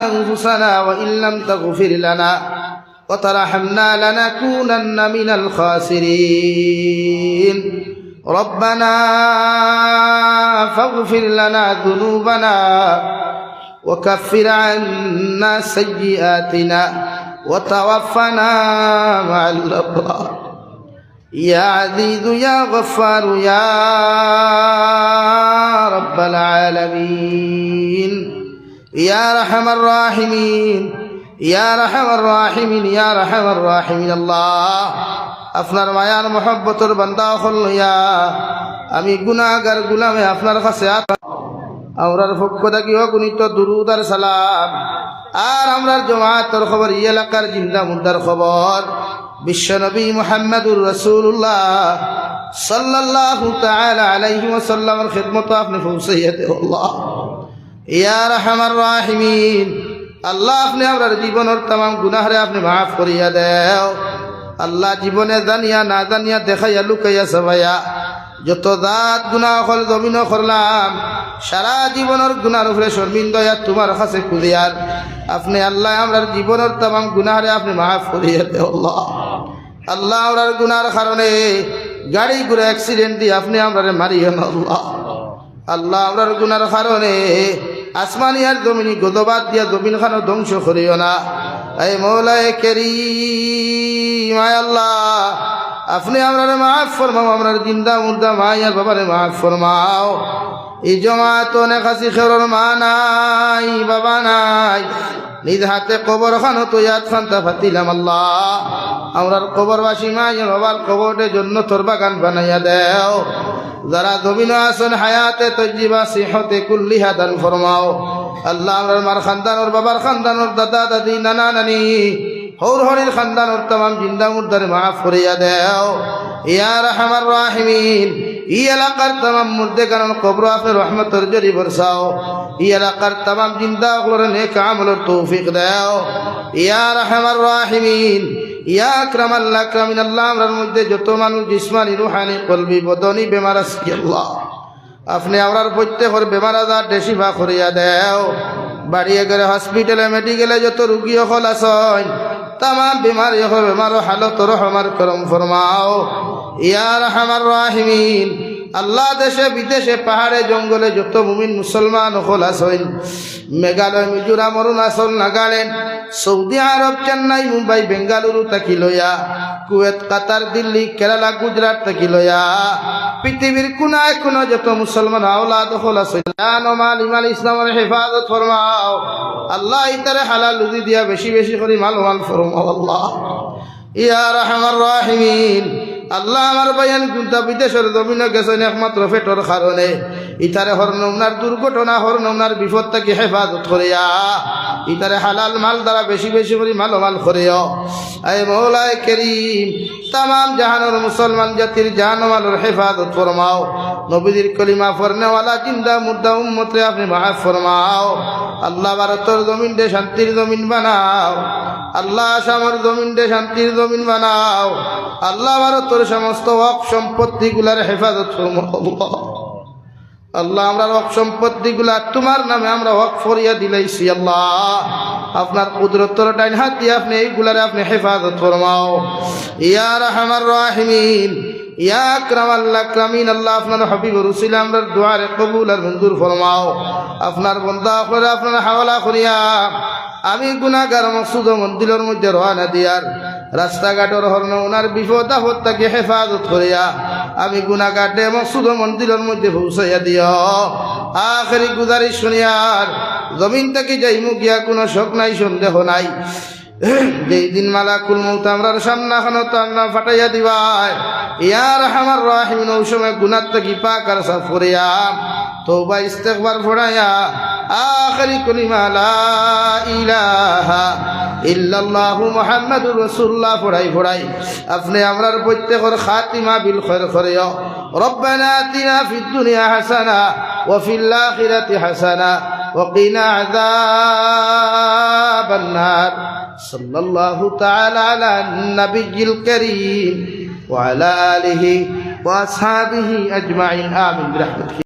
أنفسنا وإن لم تغفر لنا وترحمنا لنكونن من الخاسرين ربنا فاغفر لنا ذنوبنا وكفر عنا سيئاتنا وتوفنا مع الأبرار يا عزيز يا غفار يا رب العالمين يا أرحم الراحمين يا أرحم الراحمين يا أرحم الراحمين الله আপনার মায়ার মহব্বতের বান্দা হইয়া আমি গুনাহগার গোলামে আপনার কাছে আমরার পক্ষ থেকে অগণিত দুরূদ আর সালাম আর আমরার জামাতের খবর এই এলাকার জিন্দা মুর্দার খবর বিশ্বনবী মুহাম্মদুর রাসূলুল্লাহ সাল্লাল্লাহু তাআলা আলাইহি ওয়াসাল্লামের খিদমতে আপনি পৌঁছাইয়া দেও আল্লাহ ইয়া আরহামার রাহিমিন আল্লাহ আপনি আমরার জীবনের तमाम গুনাহরে আপনি maaf করিয়া দেও আল্লাহ জীবনে জানিয়া না জানিয়া দেখাইয়া লুকাইয়া সবাইয়া যত জাত গুনাহ হল জমিন করলাম সারা জীবনের গুনার উপরে শর্মিন্দা তোমার কাছে খুদিয়ার আপনি আল্লাহ আমরার জীবনের तमाम গুনাহরে আপনি maaf করিয়া দেও আল্লাহ আল্লাহ আমরার গুনার কারণে গাড়ি ঘোড়া অ্যাক্সিডেন্ট দিয়ে আপনি আমরারে মারিয়েন আল্লাহ আল্লাহ আমরার গুনার কারণে আসমানি আর জমিনি গদবাদ দিয়া জমিন খানো ধ্বংস করিও না এই মৌলায়ে কারীম আয় আল্লাহ আপনি আমরারে maaf ফরমাও আমরার জিন্দা মুর্দা মা আর বাবারে maaf ফরমাও এই জমাত অনেক আসি খেরর মা নাই বাবা নাই নিজ হাতে কবর খানো তো ইয়াদ খান্তা ফাতিলাম আল্লাহ আমরার কবরবাসী মা আর বাবার কবরের জন্য তোর বাগান বানাইয়া দেও যারা জমিন আসন হায়াতে তজ্জিবা সিহতে কুল্লিহা দান ফরমাও আল্লাহ আমরার মার খানদানোর বাবার খানদানোর দাদা দাদি নানা নানি হৌর হরির খানদানোর तमाम জিন্দা মুর্দারে maaf করিয়া দেও ইয়া আরহামার রাহিমিন এই এলাকার तमाम মুর্দে কারণ কবর আপনি রহমতের জরি বরসাও এই এলাকার तमाम জিন্দা গুলোর নেক আমলের তৌফিক দাও ইয়া আরহামার রাহিমিন ইয়া আকরামাল আকরামিন আল্লাহ আমরার মধ্যে যত মানুষ জিসমানি রূহানি কলবি বদনি বেমার আছে আল্লাহ আপনি আমরার প্রত্যেকের বেমার আজার শিফা করিয়া দেও বাড়িয়ে গেলে হসপিটালে মেডিকেলে যত রোগী হল আছেন तमाम बीमारी हो बीमार हालत रहमार करम फरमाओ या अरहमार राहिमीन अल्लाह देशे विदेशे पहाड़े जंगले যত মুমিন মুসলমান হল আছেন মেঘালয় মিজোরাম অরুণাচল নাগাল্যান্ড সৌদি আরব চেন্নাই মুম্বাই বেঙ্গালুরু থাকি লয়া কুয়েত কাতার দিল্লি কেরালা গুজরাট থাকি লয়া পৃথিবীর কোনায় কোনা যত মুসলমান আওলাদ হল আছেন মাল ইমান ইসলামের হেফাজত ফরমাও আল্লাহ ইতারে হালাল রুজি দিয়া বেশি বেশি করে মাল ফরমাও আল্লাহ ইয়া আরহামার রাহিমিন আল্লাহ আমার বায়ান গুন্তা বিদেশের জমিনে গেছেন একমাত্র পেটর কারণে ইতারে হরনমনার দুর্ঘটনা হরনমনার বিপদ থেকে হেফাজত করিয়া ইতারে হালাল মাল দ্বারা বেশি বেশি করে মাল করিও আয় মৌলায়ে কারীম तमाम জাহানের মুসলমান জাতির জান মালের হেফাজত ফরমাও নবীর কলিমা পড়নেওয়ালা জিন্দা মুর্দা উম্মতে আপনি maaf ফরমাও আল্লাহ ভারতের জমিন দে শান্তির জমিন বানাও আল্লাহ আসামের জমিন দে শান্তির জমিন বানাও আল্লাহ ভারতের সমস্ত ওয়াকফ সম্পত্তিগুলার হেফাজত ফরমাও আল্লাহ আমরা ওয়াকফ সম্পত্তিগুলা তোমার নামে আমরা ওয়াকফ করিয়া দিলাইছি আল্লাহ আপনার কুদরতের ডাইন হাত দিয়ে আপনি এইগুলারে আপনি হেফাজত ফরমাও ইয়া আরহামার রাহিমিন ইয়া আকরামাল আকরামিন আল্লাহ আপনার হাবিবুর রাসূল আমরার দুআরে কবুল আর মঞ্জুর ফরমাও আপনার বান্দা করে আপনার হাওয়ালা করিয়া আমি গুনাহগার মকসুদ মন্দিরের মধ্যে রওনা দিয়ার রাস্তাঘাটের হরণ ওনার বিপদ আপদ থেকে হেফাজত করিয়া আমি গুনাহগারে মকসুদ মন্দিরের মধ্যে পৌঁছাইয়া দিও আখেরি গুজারিশ শুনিয়ার জমিন থেকে যাইমু গিয়া কোনো শোক নাই সন্দেহ নাই যেই দিন মালাকুল মউত আমরার সামনাখানো তান্না ফাটাইয়া দিবাই ইয়া আরহামার রাহিমিন ওই সময় গুনাহ থেকে পাক আর সাফ করিয়া তওবা ইস্তিগফার পড়ায়া আখেরি কলিমা লা ইলাহা ইল্লাল্লাহু মুহাম্মাদুর রাসূলুল্লাহ পড়াই আপনি আমরার প্রত্যেকের খাতিমা বিল খায়র করিও রব্বানা আতিনা ফিদ দুনিয়া হাসানা ওয়া ফিল আখিরাতি হাসানা ওয়া কিনা আযাবান নার সাল্লাল্লাহু তাআলা আলা নবিয়্যিল কারীম ওয়া আলা আলিহি ওয়া আসহাবিহি আজমাইন আমিন।